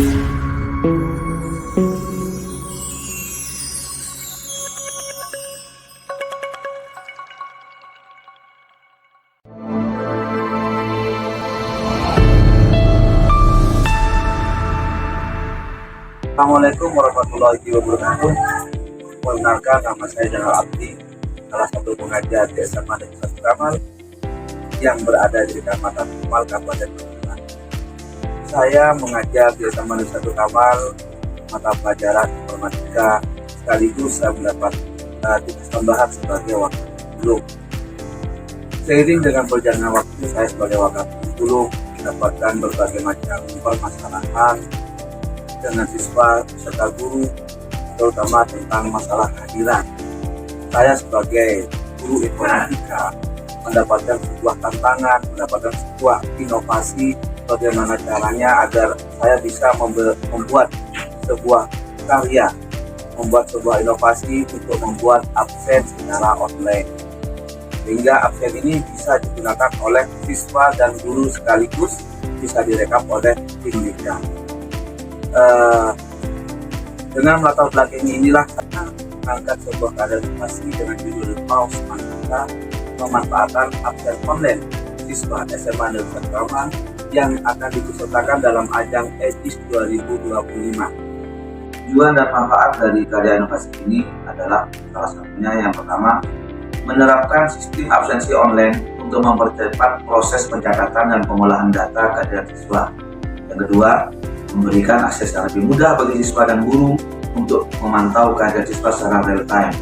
Assalamualaikum warahmatullahi wabarakatuh. Perkenalkan, nama saya Jalal Abdi, salah satu pengajar di SMA Negeri 1 Kamal yang berada di Kecamatan Kamal, Kabupaten Magelang. Saya mengajar di SMA Negeri 1 Kamal mata pelajaran informatika, sekaligus saya mendapat tugas tambahan sebagai wakil guru. Seiring dengan berjalannya waktu, saya sebagai wakil guru mendapatkan berbagai macam permasalahan dengan siswa serta guru, terutama tentang masalah kehadiran. Saya sebagai guru informatika mendapatkan sebuah tantangan, mendapatkan sebuah inovasi bagaimana caranya agar saya bisa membuat sebuah karya, membuat sebuah inovasi untuk membuat absen secara online. Sehingga absen ini bisa digunakan oleh siswa dan guru sekaligus, bisa direkam oleh tim media. Dengan latar belakang inilah saya mengangkat sebuah karya inovasi dengan judul Paus Manfaat Pemanfaatan Absen Online Siswa SMA Negeri 1 Kamal yang akan dipesertakan dalam ajang EDIS 2025. Tujuan dan manfaat dari karya inovasi ini adalah salah satunya yang pertama, menerapkan sistem absensi online untuk mempercepat proses pencatatan dan pengolahan data kehadiran siswa. Yang kedua, memberikan akses yang lebih mudah bagi siswa dan guru untuk memantau kehadiran siswa secara real time.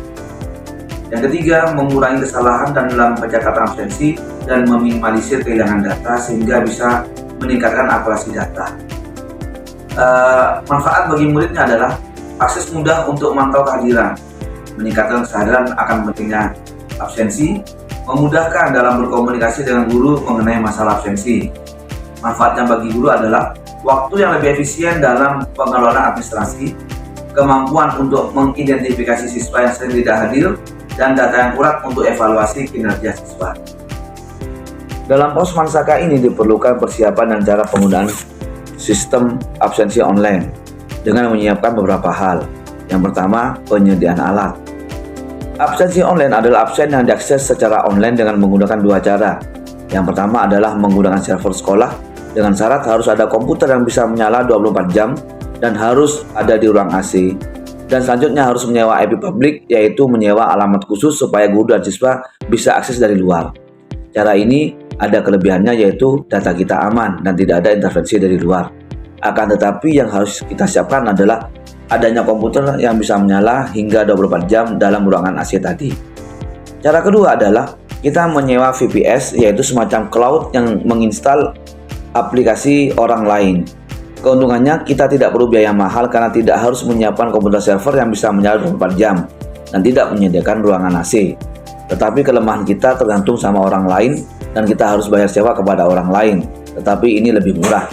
Yang ketiga, mengurangi kesalahan dalam pencatatan absensi dan meminimalisir kehilangan data sehingga bisa meningkatkan akurasi data. Manfaat bagi muridnya adalah akses mudah untuk memantau kehadiran, meningkatkan kesadaran akan pentingnya absensi, memudahkan dalam berkomunikasi dengan guru mengenai masalah absensi. Manfaatnya bagi guru adalah waktu yang lebih efisien dalam pengelolaan administrasi, kemampuan untuk mengidentifikasi siswa yang sering tidak hadir, dan data yang akurat untuk evaluasi kinerja siswa. Dalam pos Mansaka ini diperlukan persiapan dan cara penggunaan sistem absensi online dengan menyiapkan beberapa hal. Yang pertama, penyediaan alat. Absensi online adalah absen yang diakses secara online dengan menggunakan dua cara. Yang pertama adalah menggunakan server sekolah dengan syarat harus ada komputer yang bisa menyala 24 jam dan harus ada di ruang AC. Dan selanjutnya harus menyewa IP publik, yaitu menyewa alamat khusus supaya guru dan siswa bisa akses dari luar. Cara ini ada kelebihannya, yaitu data kita aman dan tidak ada intervensi dari luar. Akan tetapi yang harus kita siapkan adalah adanya komputer yang bisa menyala hingga 24 jam dalam ruangan AC tadi. Cara kedua adalah kita menyewa VPS, yaitu semacam cloud yang menginstal aplikasi orang lain. Keuntungannya kita tidak perlu biaya mahal karena tidak harus menyiapkan komputer server yang bisa menyala 24 jam dan tidak menyediakan ruangan AC. Tetapi kelemahan kita tergantung sama orang lain dan kita harus bayar sewa kepada orang lain, tetapi ini lebih murah.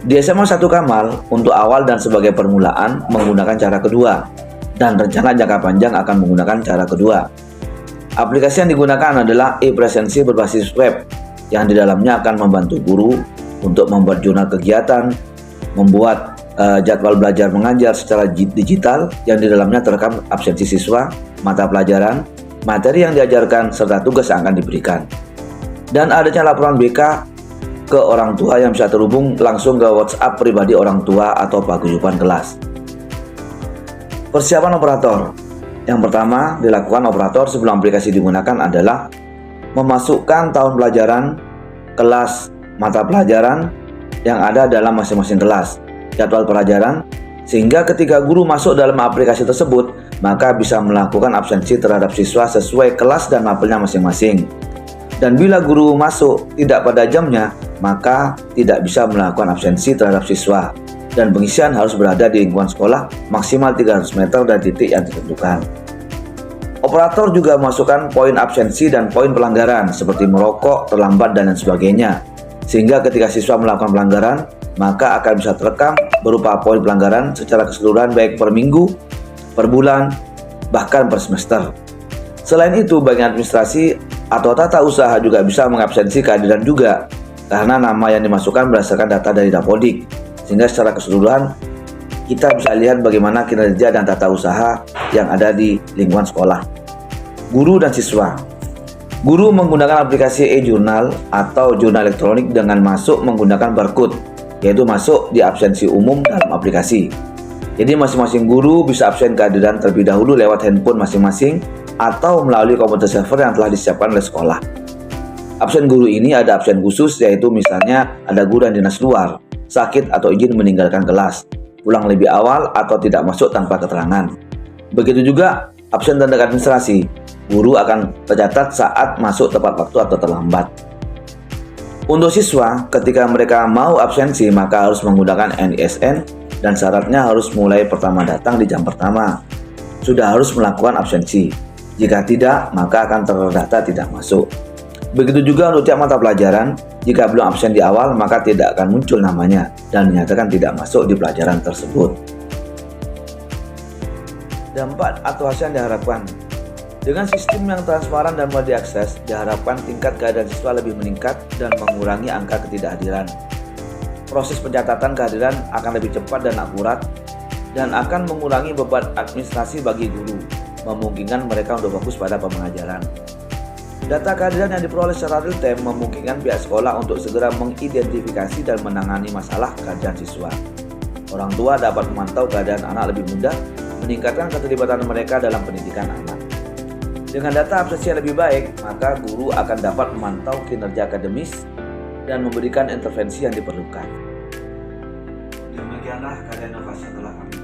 Di SMA 1 Kamal untuk awal dan sebagai permulaan menggunakan cara kedua, dan rencana jangka panjang akan menggunakan cara kedua. Aplikasi yang digunakan adalah e-presensi berbasis web yang di dalamnya akan membantu guru untuk membuat jurnal kegiatan, membuat jadwal belajar mengajar secara digital yang di dalamnya terekam absensi siswa, mata pelajaran, materi yang diajarkan, serta tugas yang akan diberikan. Dan adanya laporan BK ke orang tua yang bisa terhubung langsung ke WhatsApp pribadi orang tua atau paguyuban kelas. Persiapan operator. Yang pertama dilakukan operator sebelum aplikasi digunakan adalah memasukkan tahun pelajaran, kelas, mata pelajaran yang ada dalam masing-masing kelas, jadwal pelajaran, sehingga ketika guru masuk dalam aplikasi tersebut, maka bisa melakukan absensi terhadap siswa sesuai kelas dan mapelnya masing-masing. Dan bila guru masuk tidak pada jamnya, maka tidak bisa melakukan absensi terhadap siswa. Dan pengisian harus berada di lingkungan sekolah maksimal 300 meter dari titik yang ditentukan. Operator juga memasukkan poin absensi dan poin pelanggaran seperti merokok, terlambat, dan lain sebagainya. Sehingga ketika siswa melakukan pelanggaran, maka akan bisa terekam berupa poin pelanggaran secara keseluruhan baik per minggu, per bulan, bahkan per semester. Selain itu, bagian administrasi atau tata usaha juga bisa mengabsensi kehadiran juga, karena nama yang dimasukkan berdasarkan data dari Dapodik, sehingga secara keseluruhan kita bisa lihat bagaimana kinerja dan tata usaha yang ada di lingkungan sekolah. Guru dan siswa. Guru menggunakan aplikasi e-jurnal atau jurnal elektronik dengan masuk menggunakan barcode, yaitu masuk di absensi umum dalam aplikasi. Jadi masing-masing guru bisa absen kehadiran terlebih dahulu lewat handphone masing-masing atau melalui komputer server yang telah disiapkan oleh sekolah. Absen guru ini ada absen khusus, yaitu misalnya ada guru yang dinas luar, sakit atau izin meninggalkan kelas, pulang lebih awal atau tidak masuk tanpa keterangan. Begitu juga absen tanda administrasi. Guru akan tercatat saat masuk tepat waktu atau terlambat. Untuk siswa, ketika mereka mau absensi maka harus menggunakan NISN dan syaratnya harus mulai pertama datang di jam pertama. Sudah harus melakukan absensi. Jika tidak, maka akan terdata tidak masuk. Begitu juga untuk tiap mata pelajaran, jika belum absen di awal maka tidak akan muncul namanya dan dinyatakan tidak masuk di pelajaran tersebut. Dampak atau hasil yang diharapkan. Dengan sistem yang transparan dan mudah diakses, diharapkan tingkat kehadiran siswa lebih meningkat dan mengurangi angka ketidakhadiran. Proses pencatatan kehadiran akan lebih cepat dan akurat dan akan mengurangi beban administrasi bagi guru, memungkinkan mereka untuk fokus pada pembelajaran. Data kehadiran yang diperoleh secara real time memungkinkan pihak sekolah untuk segera mengidentifikasi dan menangani masalah kehadiran siswa. Orang tua dapat memantau keadaan anak lebih mudah, meningkatkan keterlibatan mereka dalam pendidikan anak. Dengan data absensi yang lebih baik, maka guru akan dapat memantau kinerja akademis dan memberikan intervensi yang diperlukan. Demikianlah karya inovasi yang telah kami